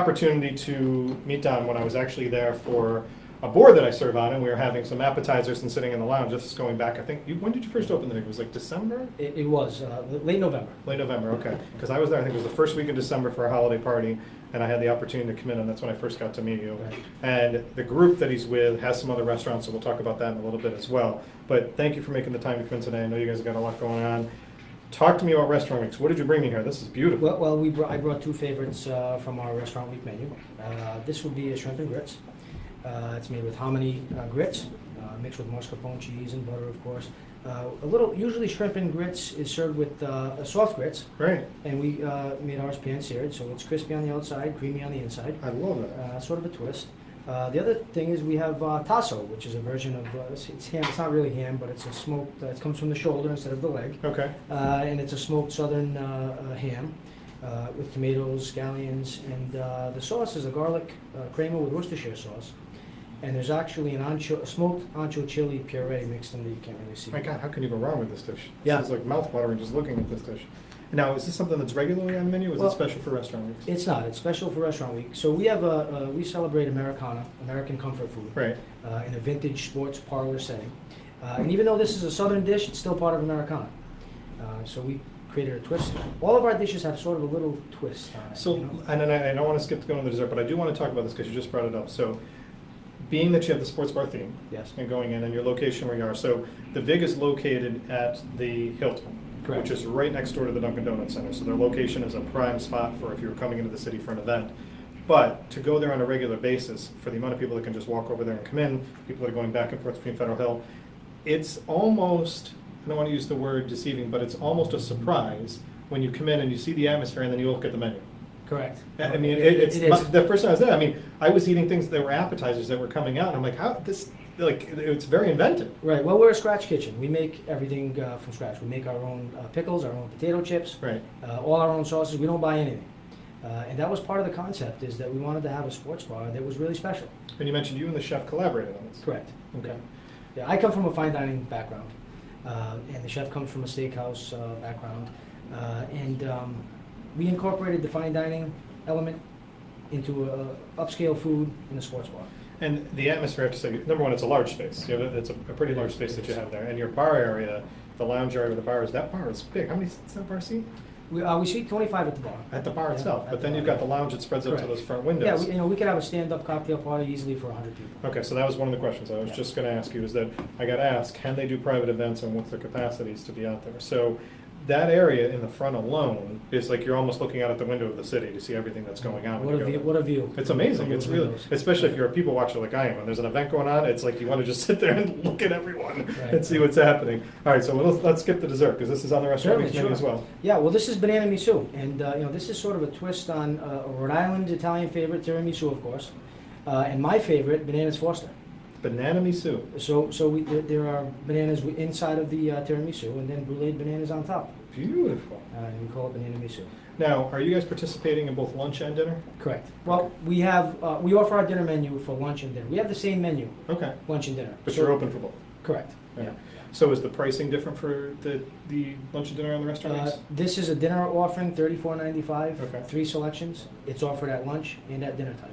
opportunity to meet Don when I was actually there for a board that I serve on, and we were having some appetizers and sitting in the lounge. This is going back, I think, when did you first open the thing? It was like December? It was late November. Late November, okay. Because I was there, I think it was the first week in December for a holiday party, and I had the opportunity to come in, and that's when I first got to meet you. Right. And the group that he's with has some other restaurants, so we'll talk about that in a little bit as well. But thank you for making the time to come in today. I know you guys have got a lot going on. Talk to me about Restaurant Weeks. What did you bring me here? This is beautiful. Well, I brought two favorites from our Restaurant Week menu. This would be a shrimp and grits. It's made with hominy grits, mixed with mascarpone cheese and butter, of course. Usually shrimp and grits is served with soft grits. Right. And we made ours pan-seared, so it's crispy on the outside, creamy on the inside. I love that. Sort of a twist. The other thing is we have tasso, which is a version of, it's ham, it's not really ham, but it's a smoked, it comes from the shoulder instead of the leg. Okay. And it's a smoked southern ham with tomatoes, scallions, and the sauce is a garlic crema with Worcestershire sauce. And there's actually a smoked ancho chili puree mixed in that you can't really see. My God, how can you go wrong with this dish? Yeah. It's like mouth-watering just looking at this dish. Now, is this something that's regularly on the menu, or is it special for Restaurant Weeks? It's not. It's special for Restaurant Week. So we have we celebrate Americana, American comfort food, Right. In a vintage sports parlor setting. And even though this is a southern dish, it's still part of Americana. So we created a twist. All of our dishes have sort of a little twist on it. So, you know? and then I don't want to skip to going to the dessert, but I do want to talk about this because you just brought it up. So, being that you have the sports bar theme, Yes. and going in, and your location where you are, so the VIG is located at the Hilton, Correct. which is right next door to the Dunkin' Donuts Center. So their location is a prime spot for if you were coming into the city for an event. But to go there on a regular basis, for the amount of people that can just walk over there and come in, people that are going back and forth between Federal Hill, it's almost, I don't want to use the word deceiving, but it's almost a surprise when you come in and you see the atmosphere and then you look at the menu. Correct. I mean, it is. the first time I was there, I mean, I was eating things that were appetizers that were coming out, and I'm like, how this, like, it's very inventive. Right. Well, we're a scratch kitchen. We make everything from scratch. We make our own pickles, our own potato chips, Right. all our own sauces. We don't buy anything. And that was part of the concept, is that we wanted to have a sports bar that was really special. And you mentioned you and the chef collaborated on this. Correct. Okay. Yeah, I come from a fine dining background, and the chef comes from a steakhouse background, and we incorporated the fine dining element into upscale food in a sports bar. And the atmosphere, I have to say, number one, it's a large space. You know, it's a pretty large space that you have there. And your bar area, the lounge area of the bar, that bar is big. How many does that bar seat? We seat 25 at the bar. At the bar Yeah, itself. at But the then bar, you've got yeah. the lounge that spreads up to Correct. those front Yeah, windows. we could have a stand-up cocktail party easily for 100 people. Okay, so that was one of the questions I was Yeah. just going to ask you, is that I got asked, can they do private events and what's their capacities to be out there? So that area in the front alone is like you're almost looking out at the window of the city to see everything that's going on. when What you a go view! there. What a view! It's amazing. From It's those really, windows. especially if you're a people watcher like I am. When there's an event going on, it's like you want to just sit there and look at everyone Right. and see what's happening. All right, so let's skip the dessert because this is on the Restaurant Certainly, Week's menu as sure. well. Yeah, well, this is banana miso, and this is sort of a twist on a Rhode Island Italian favorite, tiramisu, of course, and my favorite, bananas Foster. Banana miso. So there are bananas inside of the tiramisu, and then bruleed bananas on top. Beautiful. And we call it banana miso. Now, are you guys participating in both lunch and dinner? Correct. Well, we have we offer our dinner menu for lunch and dinner. We have the same menu, Okay, lunch and dinner. but So- you're open for both. Correct. Yeah. Yeah. So is the pricing different for the lunch and dinner on the Restaurant Weeks? This is a dinner offering, $34.95, Okay. 3 selections. It's offered at lunch and at dinner time.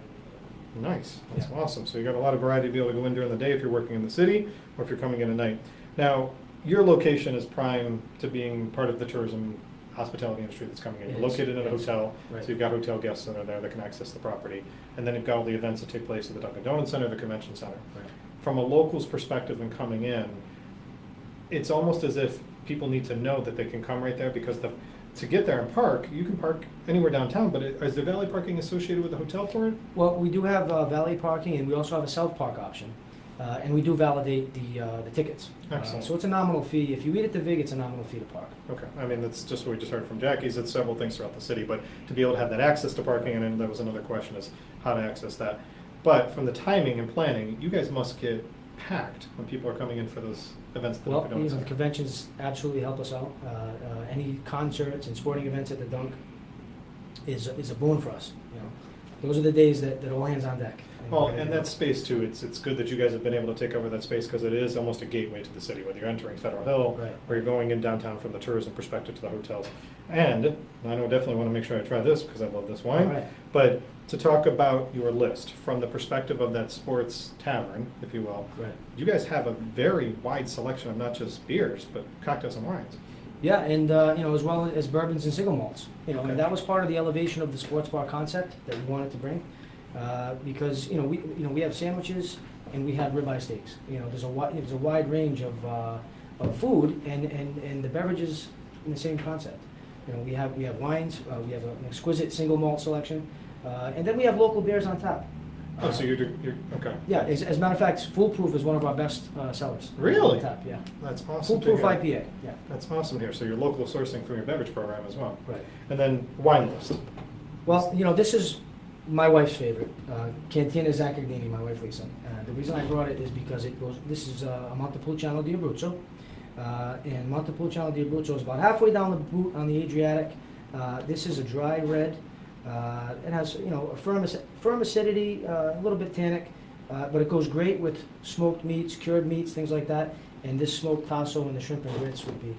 Nice, that's Yeah. awesome. So you got a lot of variety to be able to go in during the day if you're working in the city or if you're coming in at night. Now, your location is prime to being part of the tourism hospitality industry that's coming in. It You're is, located in a it is. hotel, Right. so you've got hotel guests that are there that can access the property. And then you've got all the events that take place at the Dunkin' Donuts Center, the Convention Center. Right. From a local's perspective and coming in, it's almost as if people need to know that they can come right there because to get there and park, you can park anywhere downtown, but is there valet parking associated with the hotel for it? Well, we do have valet parking, and we also have a self-park option. And we do validate the tickets. Excellent. So it's a nominal fee. If you eat at the VIG, it's a nominal fee to park. Okay, I mean, that's just what we just heard from Jackie's, it's several things throughout the city, but to be able to have that access to parking, and then that was another question, is how to access that. But from the timing and planning, you guys must get packed when people are coming in for those events at the Well, Dunkin' Donuts the Center. conventions absolutely help us out. Any concerts and sporting events at the Dunk is a boon for us. You know, those are the days that all hands on deck. Well, and that space too, it's good that you guys have been able to take over that space because it is almost a gateway to the city, whether you're entering Federal Hill Right. or you're going in downtown from the tourism perspective to the hotels. And I know definitely want to make sure I try this because I love this wine. All right. But to talk about your list from the perspective of that sports tavern, if you will, Right. you guys have a very wide selection of not just beers, but cocktails and wines. Yeah, and as well as bourbons and single malts. Okay. And that was part of the elevation of the sports bar concept that we wanted to bring, because we have sandwiches and we have ribeye steaks. There's a wide range of food, and the beverages in the same concept. We have wines, we have an exquisite single malt selection, and then we have local beers on tap. Oh, so you're okay. Yeah, as a matter of fact, Foolproof is one of our best sellers. Really? On tap, yeah. That's awesome. to Foolproof hear. IPA, yeah. That's awesome here. So you're local sourcing from your beverage program as well. Right. And then wine list. Well, this is my wife's favorite, Cantina Zaccagnini, my wife Lisa. The reason I brought it is because this is a Montepulciano di Abruzzo. And Montepulciano di Abruzzo is about halfway down the boot on the Adriatic. This is a dry red. It has, a firm acidity, a little bit tannic, but it goes great with smoked meats, cured meats, things like that. And this smoked tasso and the shrimp and grits would be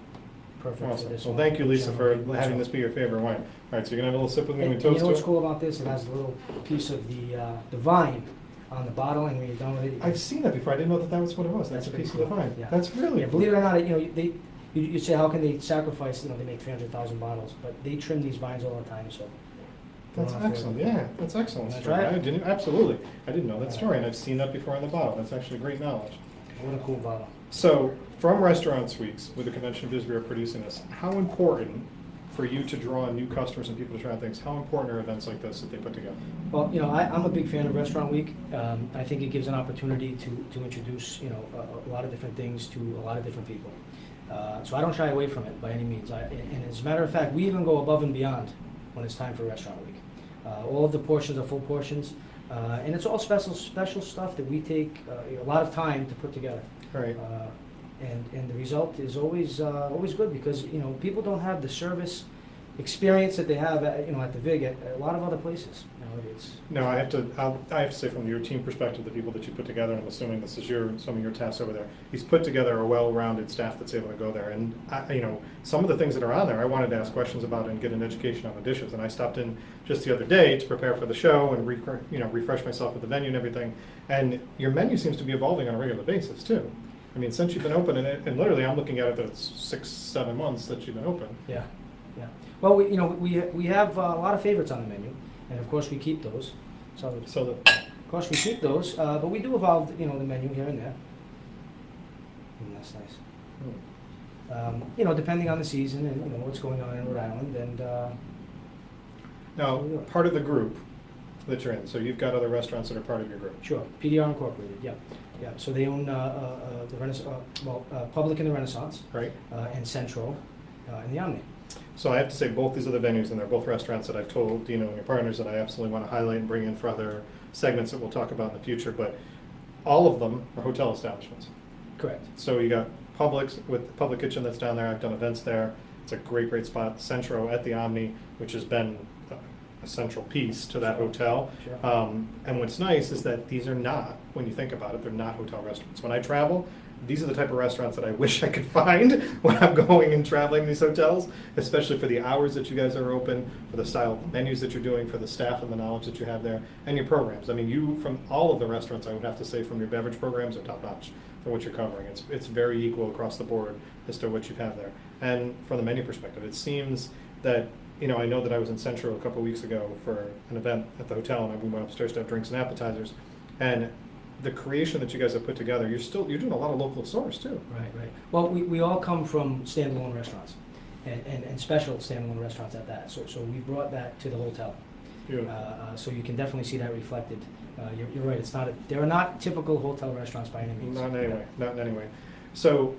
perfect for Awesome. this Well, one. thank you, Lisa, for Montepulciano di having Abruzzo. this be your favorite wine. All right, so you're gonna have a little sip with me And, and and toast you know to what's it. cool about this? It has a little piece of the vine on the bottle, and when you're done with it, I've seen that before. I didn't know that was what it was. That's a That's piece of pretty the cool. vine. Yeah. That's really yeah, believe it or not, you say how can they sacrifice? They make 300,000 bottles, but they trim these vines all the time. So That's excellent. Yeah, that's excellent. Wanna Story. try it? I didn't absolutely. I didn't know that story, and I've seen that before on the bottle. That's actually great knowledge. what a cool bottle. So, from Restaurant Suites, with the Convention of Biz Bureau producing this, how important for you to draw in new customers and people to try things? How important are events like this that they put together? Well, I'm a big fan of Restaurant Week. I think it gives an opportunity to introduce a lot of different things to a lot of different people. So I don't shy away from it by any means. And as a matter of fact, we even go above and beyond when it's time for Restaurant Week. All of the portions are full portions, and it's all special stuff that we take a lot of time to put together. All right. And the result is always good because people don't have the service experience that they have at the VIG at a lot of other places. It's No, I have to say from your team perspective, the people that you put together, and I'm assuming this is some of your tasks over there. He's put together a well-rounded staff that's able to go there, and some of the things that are on there, I wanted to ask questions about and get an education on the dishes. And I stopped in just the other day to prepare for the show and refresh myself with the venue and everything. And your menu seems to be evolving on a regular basis too. I mean, since you've been open, and literally I'm looking at it that it's 6-7 months that you've been open. yeah. Well, we have a lot of favorites on the menu, and of course we keep those. So So of course we keep those, but we do evolve the menu here and there. And that's nice. Depending on the season and what's going on in Rhode Island, and now, part of the group that you're in, so you've got other restaurants that are part of your group. sure, PDR Incorporated, yeah. So they own the Public in the Renaissance, Right. and Central, and the Omni. So I have to say both these other venues, and they're both restaurants that I've told Dino and your partners that I absolutely want to highlight and bring in for other segments that we'll talk about in the future, but all of them are hotel establishments. Correct. So you got Publix with the Public Kitchen that's down there. I've done events there. It's a great spot. Centro at the Omni, which has been a central piece to that hotel. Sure. And what's nice is that these are not, when you think about it, they're not hotel restaurants. When I travel, these are the type of restaurants that I wish I could find when I'm going and traveling these hotels, especially for the hours that you guys are open, for the style of menus that you're doing, for the staff and the knowledge that you have there, and your programs. I mean, from all of the restaurants, I would have to say from your beverage programs are top notch for what you're covering. It's very equal across the board as to what you have there. And from the menu perspective, it seems that, I know that I was in Central a couple weeks ago for an event at the hotel, and we went upstairs to have drinks and appetizers, and the creation that you guys have put together, you're doing a lot of local stores too. Right. Well, we all come from standalone restaurants, and special standalone restaurants at that. So we brought that to the hotel. Beautiful. So you can definitely see that reflected. You're right. There are not typical hotel restaurants by any means. Not in any way. So,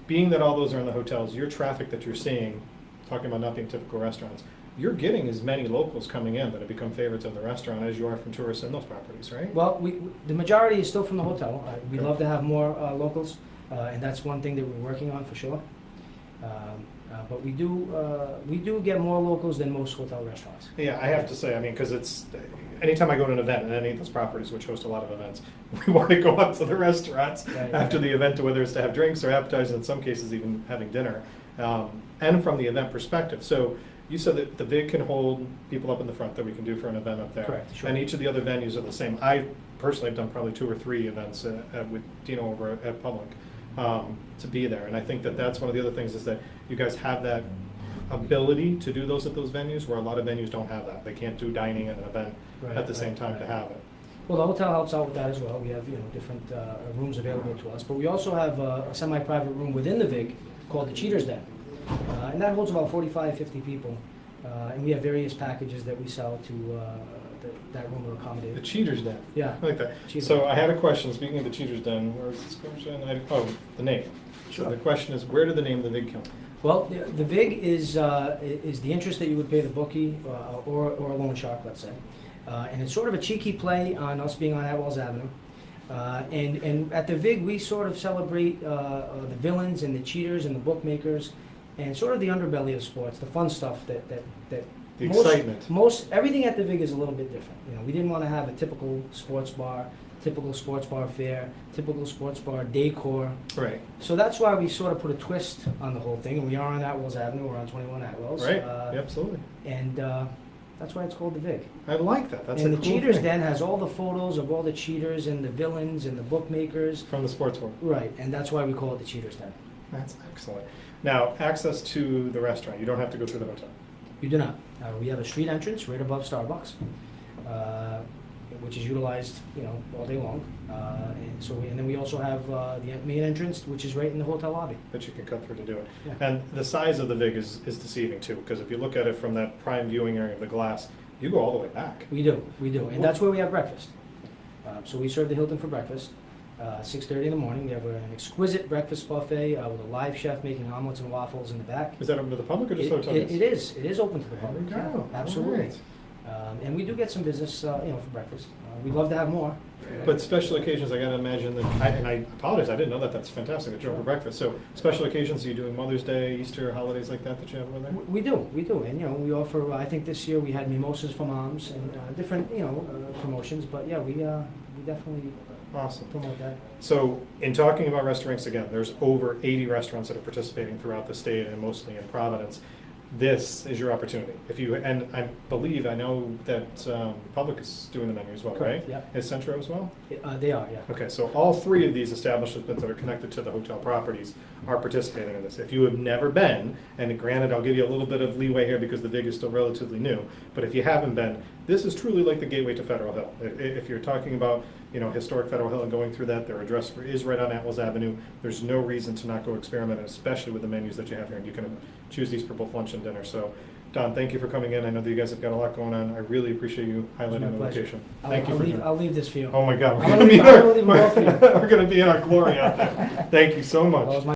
being that all those are in the hotels, your traffic that you're seeing, talking about not being typical restaurants, you're getting as many locals coming in that have become favorites of the restaurant as you are from tourists in those properties, right? Well, the majority is still from the hotel. We'd Okay. love to have more locals, and that's one thing that we're working on for sure. But we do get more locals than most hotel restaurants. Yeah, I have to say, I mean, because it's, anytime I go to an event, and any of those properties which host a lot of events, we want to go up to the restaurants Right, after right. the event, whether it's to have drinks or appetizers, in some cases even having dinner, and from the event perspective. So you said that the VIG can hold people up in the front that we can do for an event up there. Correct, sure. And each of the other venues are the same. I personally have done probably 2 or 3 events with Dino over at Public to be there. And I think that that's one of the other things is that you guys have that ability to do those at those venues where a lot of venues don't have that. They can't do dining and an event Right, at the same right, time right. to have it. Well, the hotel helps out with that as well. We have, different rooms available to us, but we also have a semi-private room within the VIG called the Cheaters Den. And that holds about 45, 50 people. And we have various packages that we sell to that room to accommodate. The Cheaters Den. Yeah. I like that. Cheaters So Den. I had a question, speaking of the Cheaters Den, where is this question? The name. So Sure. the question is, where did the name of the VIG come from? Well, the VIG is the interest that you would pay the bookie or a loan shark, let's say. And it's sort of a cheeky play on us being on Atwells Avenue. And at the VIG, we sort of celebrate the villains and the cheaters and the bookmakers and sort of the underbelly of sports, the fun stuff that The excitement. everything at the VIG is a little bit different. We didn't want to have a typical sports bar fare, typical sports bar decor. Right. So that's why we sort of put a twist on the whole thing, and we are on Atwells Avenue, we're on 21 Atwells. Right. Absolutely. And that's why it's called the VIG. I like that. That's And a the cool Cheaters thing. Den has all the photos of all the cheaters and the villains and the bookmakers. From the sports world. Right, and that's why we call it the Cheaters Den. That's excellent. Now, access to the restaurant. You don't have to go through the hotel. You do not. We have a street entrance right above Starbucks, which is utilized, all day long. And then we also have the main entrance, which is right in the hotel lobby. That you can cut through to do it. Yeah. And the size of the VIG is deceiving too, because if you look at it from that prime viewing area of the glass, you go all the way back. We do, and that's where we have breakfast. So we serve the Hilton for breakfast, 6:30 in the morning. We have an exquisite breakfast buffet with a live chef making omelets and waffles in the back. Is that open to the public or just hotel It guests? is open to the There public. we go. Yeah, absolutely. All right. And we do get some business, for breakfast. We'd love to have more. But special occasions, I gotta imagine that, and I apologize, I didn't know that. That's fantastic that you're open for breakfast. So special occasions, are you doing Mother's Day, Easter, holidays like that you have over there? We do, and we offer. I think this year we had mimosas for moms and different, promotions. But yeah, we definitely Awesome. promote that. So in talking about restaurants again, there's over 80 restaurants that are participating throughout the state and mostly in Providence. This is your opportunity. And I know that Public is doing the menu as well, Correct, right? yeah. Is Centro as well? They are, yeah. Okay, so all 3 of these establishments that are connected to the hotel properties are participating in this. If you have never been, and granted, I'll give you a little bit of leeway here because the VIG is still relatively new, but if you haven't been, this is truly like the gateway to Federal Hill. If you're talking about, historic Federal Hill and going through that, their address is right on Atwells Avenue. There's no reason to not go experiment, especially with the menus that you have here, and you can choose these for both lunch and dinner. So, Don, thank you for coming in. I know that you guys have got a lot going on. I really appreciate you highlighting the pleasure. location. Thank you for doing it. I'll leave this for you. Oh my God, I'm gonna leave it all for you. we're gonna be in our glory out there. Thank you so much. Well, it was my